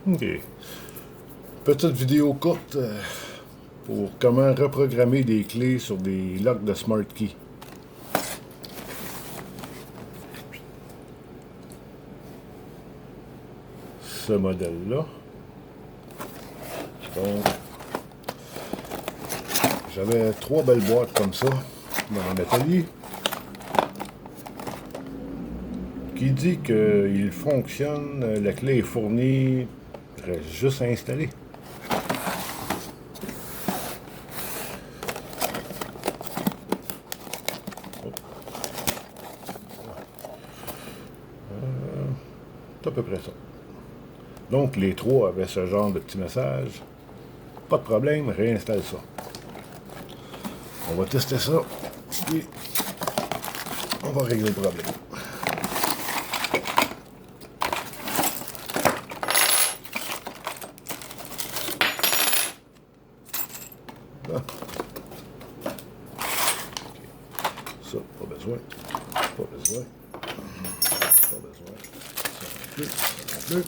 Ok. Petite vidéo courte pour comment reprogrammer des clés sur des locks de Smart Key. Ce modèle-là. Donc, j'avais 3 belles boîtes comme ça dans mon atelier qui dit qu'il fonctionne, la clé est fournie, il reste juste à installer. C'est à peu près ça. Donc les 3 avaient ce genre de petit message. Pas de problème, réinstalle ça. On va tester ça et on va régler le problème. Ah. Ça, pas besoin. Pas besoin. Pas besoin. Ça non plus. Ça non plus.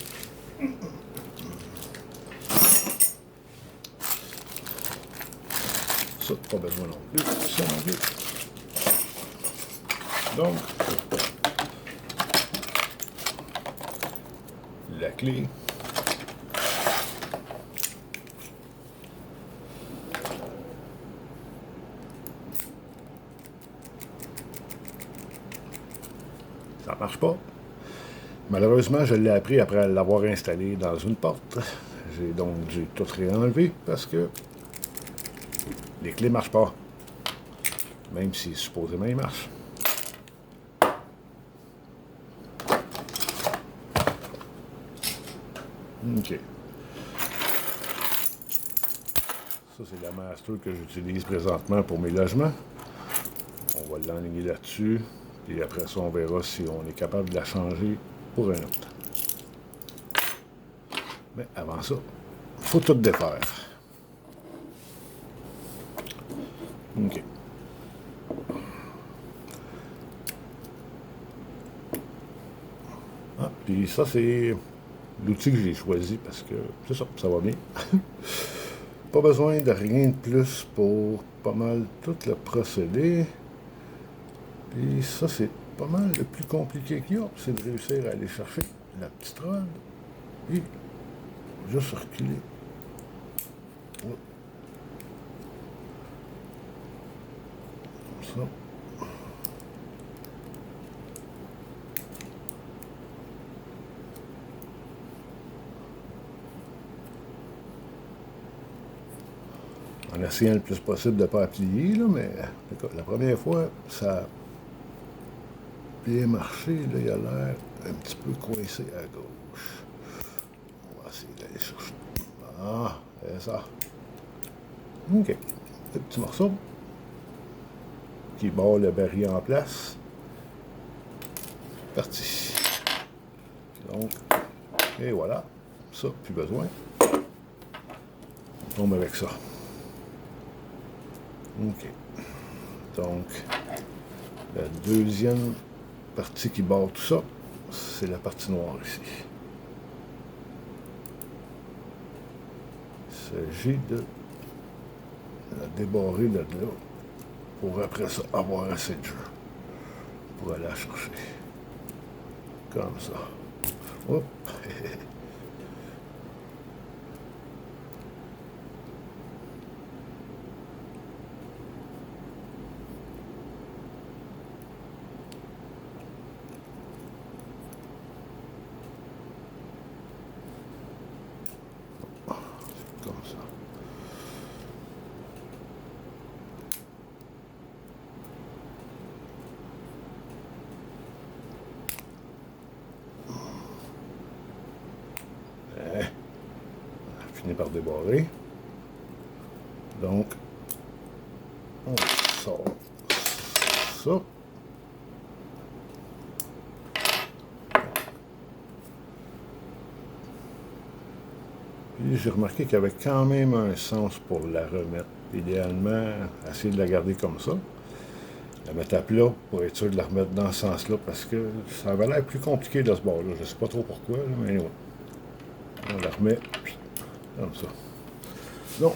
Ça, pas besoin non plus. Ça non plus. Donc, la clé. Ça marche pas. Malheureusement, je l'ai appris après l'avoir installé dans une porte. J'ai tout réenlevé parce que les clés ne marchent pas. Même si supposément ils marchent. OK. Ça, c'est la master que j'utilise présentement pour mes logements. On va l'enligner là-dessus. Et après ça, on verra si on est capable de la changer pour un autre. Mais avant ça, il faut tout défaire. OK. Ah, puis ça, c'est l'outil que j'ai choisi parce que c'est ça, ça va bien. Pas besoin de rien de plus pour pas mal tout le procédé. Puis ça, c'est pas mal le plus compliqué qu'il y a, c'est de réussir à aller chercher la petite rod et juste reculer. Comme ça. En essayant le plus possible de ne pas appuyer, là, mais la première fois, ça a bien marché. Là, il a l'air un petit peu coincé à gauche. On va essayer d'aller chercher. Ah, c'est ça. OK. Le petit morceau qui barre le baril en place. Parti. Donc, et voilà. Ça, plus besoin. On tombe avec ça. OK. Donc, la deuxième partie qui barre tout ça, c'est la partie noire ici. Il s'agit de la débarrer de là pour après ça avoir assez de jeu pour aller la chercher. Comme ça. Hop! Comme ça. Fini par débarrer. Donc, on sort ça. Puis j'ai remarqué qu'il y avait quand même un sens pour la remettre. Idéalement, essayer de la garder comme ça. La mettre à plat pour être sûr de la remettre dans ce sens-là parce que ça avait l'air plus compliqué de ce bord-là. Je ne sais pas trop pourquoi, mais ouais. On la remet comme ça. Donc,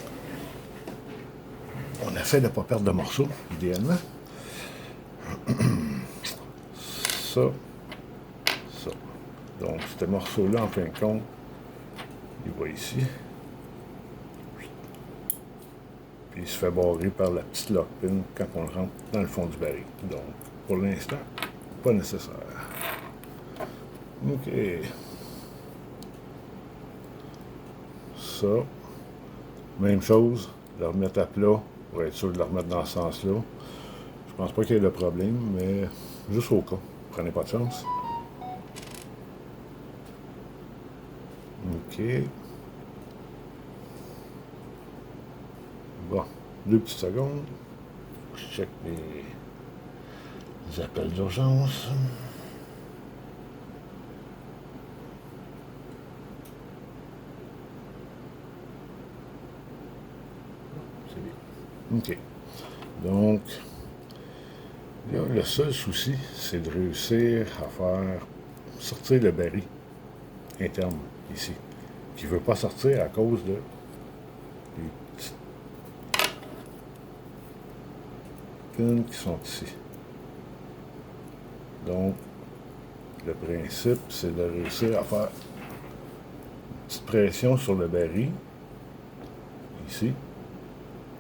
on essaie de ne pas perdre de morceaux, idéalement. Ça, ça. Donc, ce morceau-là, en fin de compte, il va ici. Puis il se fait barrer par la petite lock pin quand on le rentre dans le fond du baril. Donc, pour l'instant, pas nécessaire. OK. Ça. Même chose, le remettre à plat pour être sûr de le remettre dans ce sens-là. Je pense pas qu'il y ait de problème, mais juste au cas. Prenez pas de chance. OK. Bon, 2 petites secondes. Je check les appels d'urgence. C'est bien. OK. Donc, là, le seul souci, c'est de réussir à faire sortir le baril interne ici, qui ne veut pas sortir à cause de les petites pins qui sont ici. Donc, le principe, c'est de réussir à faire une petite pression sur le baril, ici,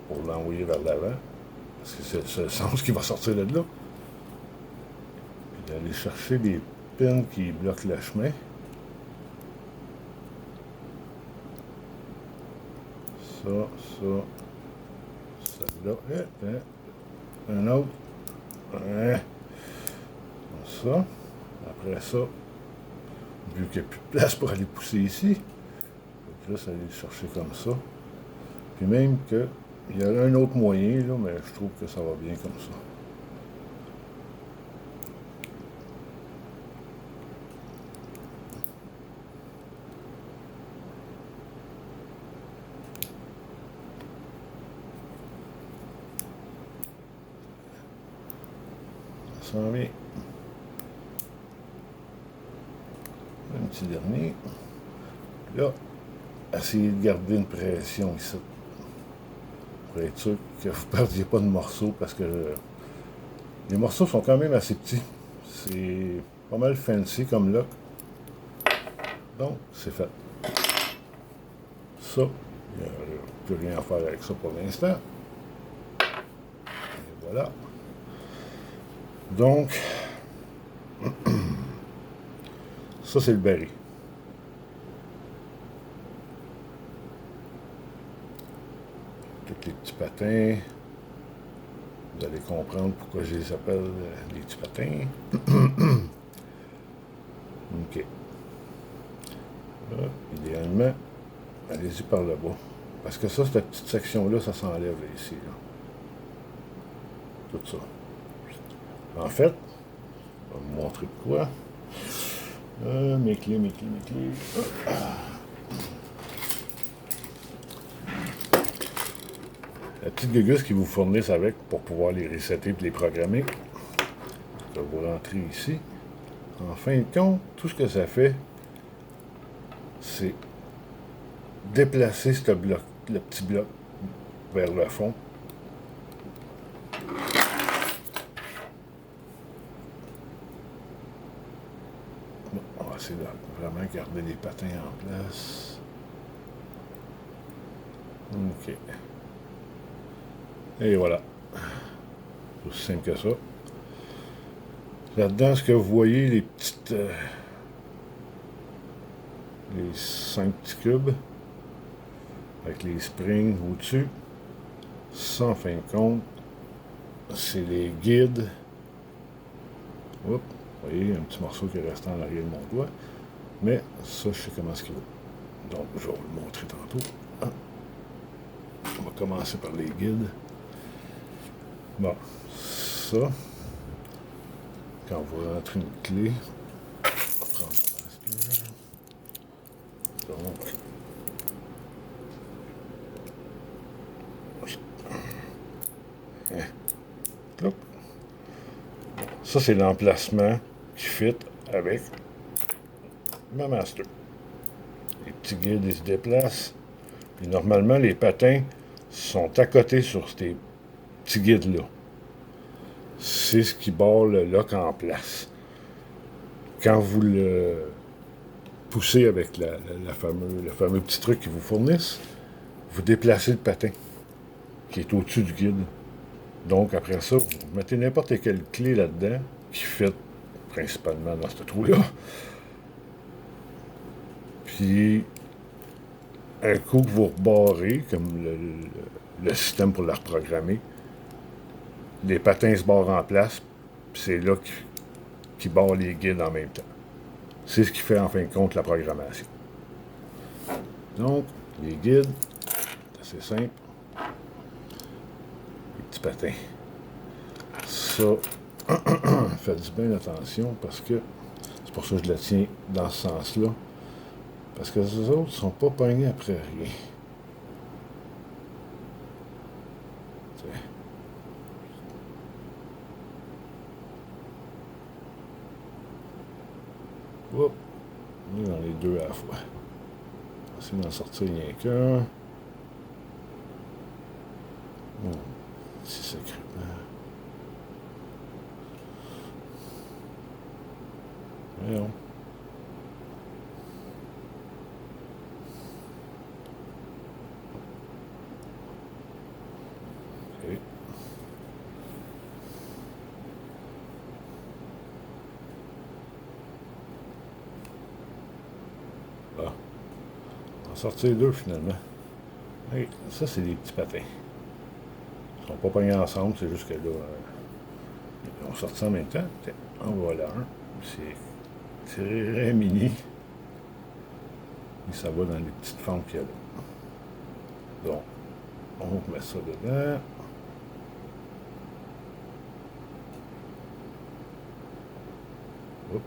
pour l'envoyer vers l'avant, parce que c'est le sens qui va sortir de là. Puis d'aller chercher des pins qui bloquent le chemin. Ça, celle-là, un autre, ça, après ça, vu qu'il n'y a plus de place pour aller pousser ici, je vais juste aller le chercher comme ça, puis même qu'il y a un autre moyen, là, mais je trouve que ça va bien comme ça. Ça sent bien. Un petit dernier. Là, essayez de garder une pression ici. Pour être sûr que vous ne perdiez pas de morceaux, parce que les morceaux sont quand même assez petits. C'est pas mal fancy comme lock. Donc, c'est fait. Ça, il n'y a plus rien à faire avec ça pour l'instant. Et voilà. Donc, ça, c'est le baril. Tous les petits patins. Vous allez comprendre pourquoi je les appelle les petits patins. OK. Là, idéalement, allez-y par le bas. Parce que ça, cette petite section-là, ça s'enlève là, ici. Là. Tout ça. En fait, je vais vous montrer de quoi. Mes clés. La petite guegusse qu'ils vous fournissent avec pour pouvoir les resetter et les programmer. Je vais vous rentrer ici. En fin de compte, tout ce que ça fait, c'est déplacer ce bloc, le petit bloc vers le fond. Bon, on va essayer de vraiment garder les patins en place. OK. Et voilà. C'est aussi simple que ça. Là-dedans, ce que vous voyez, les petites... les 5 petits cubes, avec les springs au-dessus, ça, en fin de compte, c'est les guides. Oups, vous voyez, un petit morceau qui est resté en arrière de mon doigt. Mais ça, je sais comment ce qu'il vaut. Donc, je vais vous le montrer tantôt. On va commencer par les guides. Bon, ça, quand vous rentrez une clé, on va prendre la master. Donc, ça, c'est l'emplacement qui fit avec ma master. Les petits guides, ils se déplacent. Puis normalement, les patins sont à côté sur ces petits guides-là. C'est ce qui barre le lock en place. Quand vous le poussez avec le fameux petit truc qu'ils vous fournissent, vous déplacez le patin qui est au-dessus du guide. Donc, après ça, vous mettez n'importe quelle clé là-dedans qui fit principalement dans ce trou-là. Puis, un coup que vous rebarrez, comme le système pour la reprogrammer, les patins se barrent en place, puis c'est là qui barre les guides en même temps. C'est ce qui fait en fin de compte la programmation. Donc, les guides, c'est assez simple. Les petits patins. Ça, faites bien attention parce que c'est pour ça que je la tiens dans ce sens-là. Parce que les autres ne sont pas pognés après rien. Oups, on est dans les deux à la fois. On va essayer d'en sortir rien qu'un. Oh, c'est sacrément. Voyons. OK. Bon. On va en sortir deux finalement. Okay. Ça, c'est des petits patins. Ils ne sont pas pognés ensemble, c'est juste que là, on sort en même temps. En voilà un. C'est très mini. Et ça va dans les petites fentes qu'il y a là. Donc, on met ça dedans. Oups.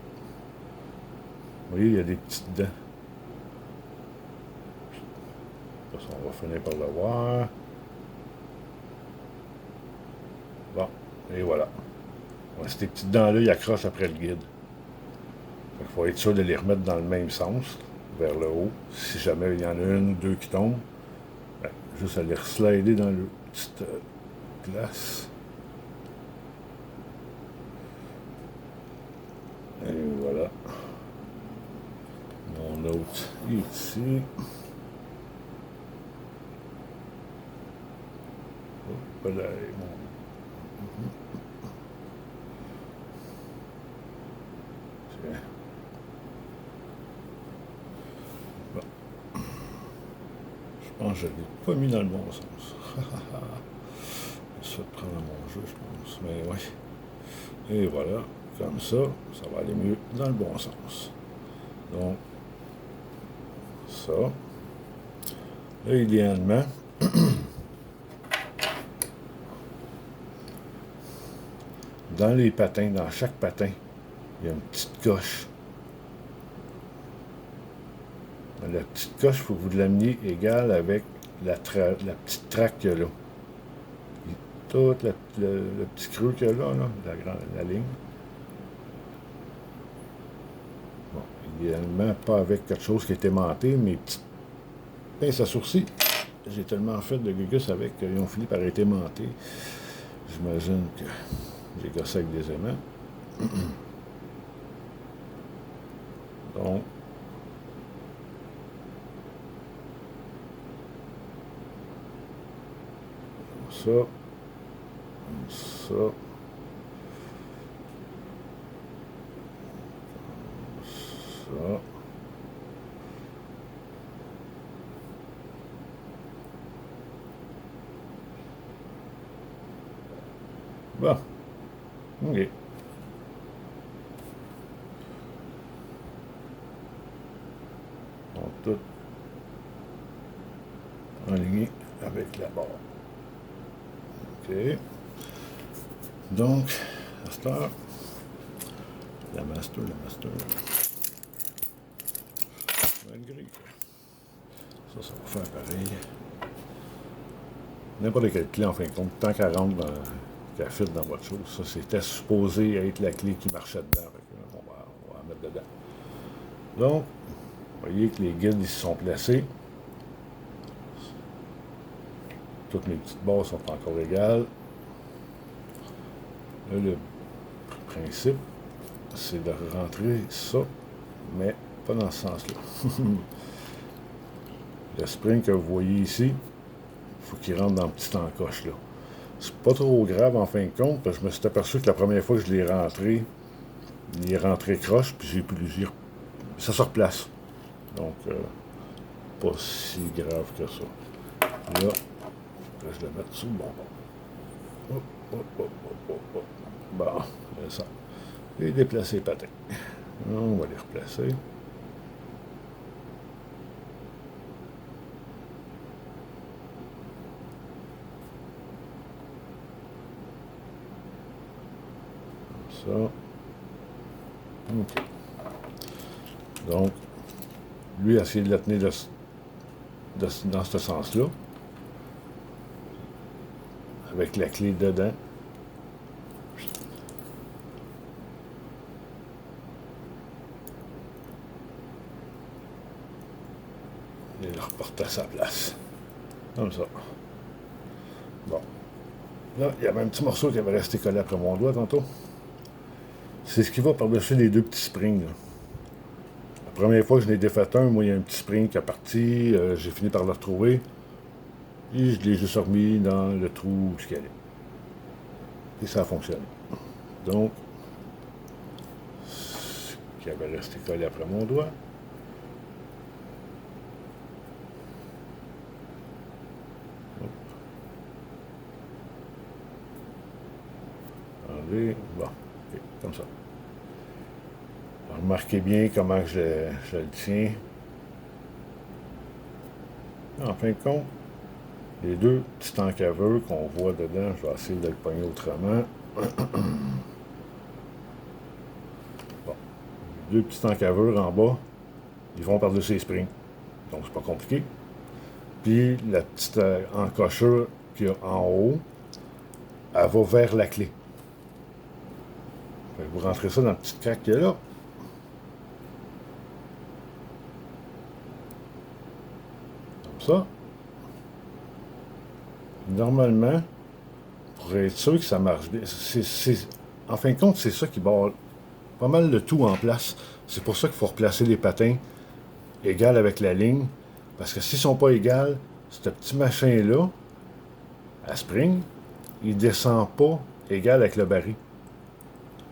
Vous voyez, il y a des petites dents. On va finir par le voir. Bon, et voilà. Ouais, ces petites dents-là, ils accrochent après le guide. Il faut être sûr de les remettre dans le même sens, vers le haut. Si jamais il y en a une ou deux qui tombent, ben, juste à les slider dans le petite place. Et voilà. Mon autre est ici. Hop là, Tiens. Bon. Je pense que je ne l'ai pas mis dans le bon sens. Ça va prendre mon jeu, je pense. Mais oui. Et voilà. Comme ça, ça va aller mieux dans le bon sens. Donc, ça. Là, idéalement, dans les patins, dans chaque patin, il y a une petite coche. La petite coche, il faut que vous l'ameniez égale avec la petite traque qu'il y a là. Tout le petit creux qu'il y a là, la ligne. Bon, idéalement, pas avec quelque chose qui est aimanté, mais petites pinces à sourcils. J'ai tellement fait de gugus avec qu'ils ont fini par être aimantés. J'imagine que j'ai gossé avec des aimants. Donc, ça, ça, ça. Bon, ok. Donc, tout aligné avec la barre. OK. Donc, master. La master. Malgré que ça va faire pareil. N'importe quelle clé, en fin de compte, tant qu'elle rentre qu'elle fit dans votre chose, ça c'était supposé être la clé qui marchait dedans. On va la mettre dedans. Donc, Vous voyez que les guides ils se sont placés. Toutes mes petites barres sont encore égales. Là, le principe, c'est de rentrer ça, mais pas dans ce sens-là. Le spring que vous voyez ici, il faut qu'il rentre dans la petite encoche là. C'est pas trop grave en fin de compte, parce que je me suis aperçu que la première fois que je l'ai rentré, il est rentré croche, puis j'ai pu le dire. Ça se replace. Donc, pas si grave que ça. Là, je vais le mettre sous le bonbon. Hop, hop, hop, hop, hop, hop. Bon, c'est ça. Et déplacer les patins. On va les replacer. Comme ça. OK. Donc, lui, essayer de la tenir dans ce sens-là. Avec la clé dedans. Et le reporter à sa place. Comme ça. Bon. Là, il y avait un petit morceau qui avait resté collé après mon doigt tantôt. C'est ce qui va par-dessus les deux petits springs. Là. La première fois que je l'ai défait un, moi, il y a un petit spring qui est parti. J'ai fini par le retrouver. Et je l'ai juste remis dans le trou où il allait. Et ça a fonctionné. Donc, ce qui avait resté collé après mon doigt. Enlever. Bon, okay, comme ça. Alors, remarquez bien comment je le tiens. En fin de compte, les deux petits encaveurs qu'on voit dedans, je vais essayer de le pogner autrement. Bon. Deux petits encaveurs en bas, ils vont par-dessus les springs. Donc, c'est pas compliqué. Puis, la petite encochure qu'il y a en haut, elle va vers la clé. Fait que vous rentrez ça dans la petite craque qu'il y a là. Comme ça. Normalement, pour être sûr que ça marche bien, en fin de compte, c'est ça qui barre pas mal le tout en place. C'est pour ça qu'il faut replacer les patins égales avec la ligne. Parce que s'ils ne sont pas égales, ce petit machin-là, à spring, il ne descend pas égal avec le baril.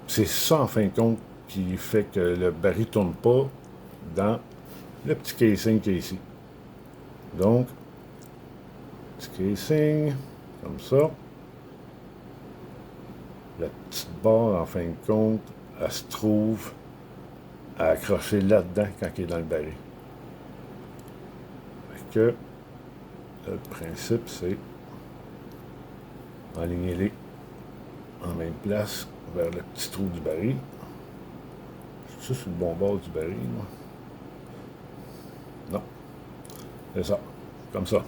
C'est ça, en fin de compte, qui fait que le baril ne tourne pas dans le petit casing qui est ici. Donc, petit casing, comme ça. La petite barre, en fin de compte, elle se trouve à accrocher là-dedans quand il est dans le baril. Fait que, le principe, c'est aligner-les en même place vers le petit trou du baril. Je suis sur le bon bord du baril, moi. Non. C'est ça. Comme ça.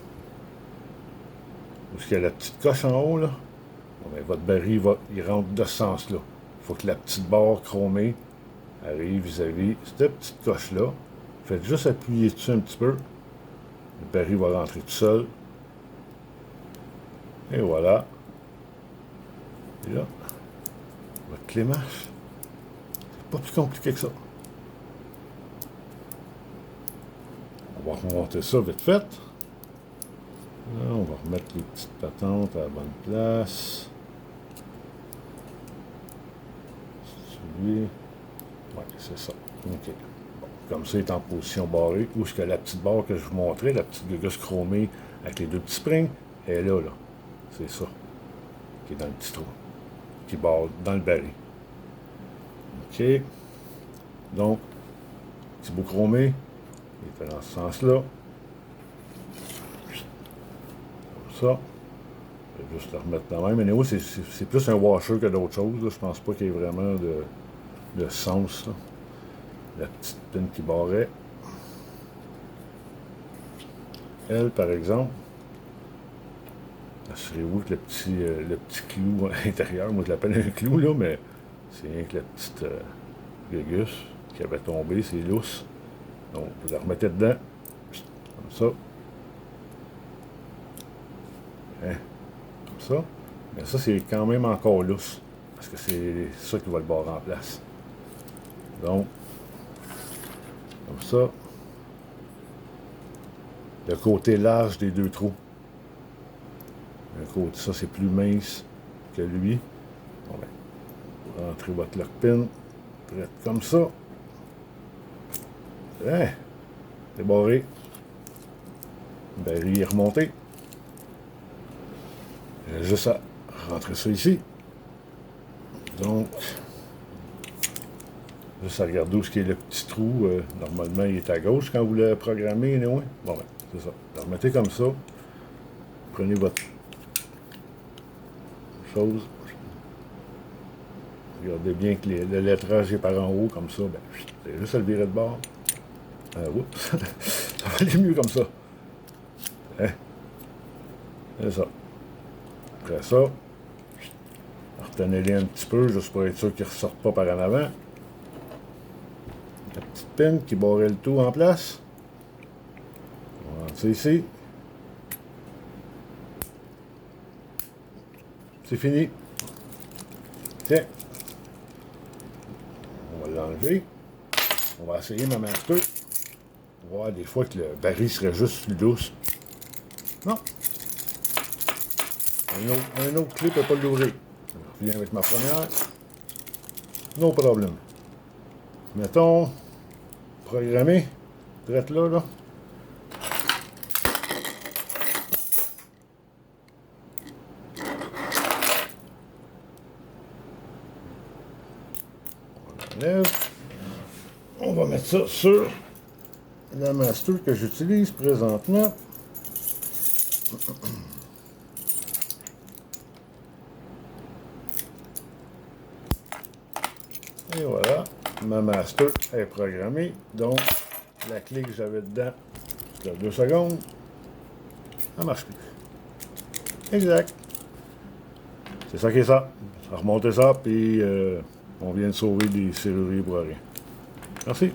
Où est-ce qu'il y a la petite coche en haut, là? Bon, ben, votre baril, il rentre de ce sens-là. Il faut que la petite barre chromée arrive vis-à-vis cette petite coche-là. Faites juste appuyer dessus un petit peu. Le baril va rentrer tout seul. Et voilà. Et là, votre clé marche. C'est pas plus compliqué que ça. On va remonter ça vite fait. Là, on va remettre les petites patentes à la bonne place. Celui. Oui, c'est ça. OK. Bon, comme ça, il est en position barrée. Où est-ce que la petite barre que je vous montrais, la petite gugus chromée avec les deux petits springs, elle est là, là. C'est ça. Qui est dans le petit trou. Qui barre dans le baril. OK. Donc, petit bout chromé. Il fait dans ce sens-là. Ça. Je vais juste le remettre dans même. Mais c'est plus un washer que d'autres choses. Là. Je pense pas qu'il y ait vraiment de sens. Là. La petite pine qui barrait. Elle, par exemple, assurez-vous que le petit clou à l'intérieur, moi je l'appelle un clou, là, mais c'est rien que la petite gugus qui avait tombé, c'est lousse. Donc, vous la remettez dedans, comme ça. Hein, comme ça. Mais ça, c'est quand même encore lousse, parce que c'est ça qui va le barrer en place. Donc, comme ça. Le côté large des deux trous. Le côté, ça, c'est plus mince que lui. Bon, ben, rentrez votre lock pin. Prête comme ça. Hein? C'est barré. Baril est remonté. Juste à rentrer ça ici. Donc, juste à regarder où est-ce qu'il y a le petit trou. Normalement, il est à gauche quand vous le programmez. Anyway. Bon, ben, c'est ça. Le remettez comme ça. Prenez votre chose. Regardez bien que le lettrage est par en haut, comme ça. Ben, c'est juste à le virer de bord. Oups. Ça va aller mieux comme ça. Hein? C'est ça. Après ça, retenez-les un petit peu, juste pour être sûr qu'ils ne ressortent pas par en avant. La petite pin qui barrait le tout en place. On va rentrer ici. C'est fini. Tiens. On va l'enlever. On va essayer ma master. On va voir des fois que le baril serait juste douce. Non. Un autre clé ne peut pas l'ouvrir. Je reviens avec ma première. No problem. Mettons, programmer. Prête là, là. On enlève. On va mettre ça sur la master que j'utilise présentement. Et voilà, ma master est programmée. Donc, la clé que j'avais dedans, c'était 2 secondes. Ça marche plus. Exact. C'est ça qui est ça. On va remonter ça, puis on vient de sauver des serruriers pour rien. Merci.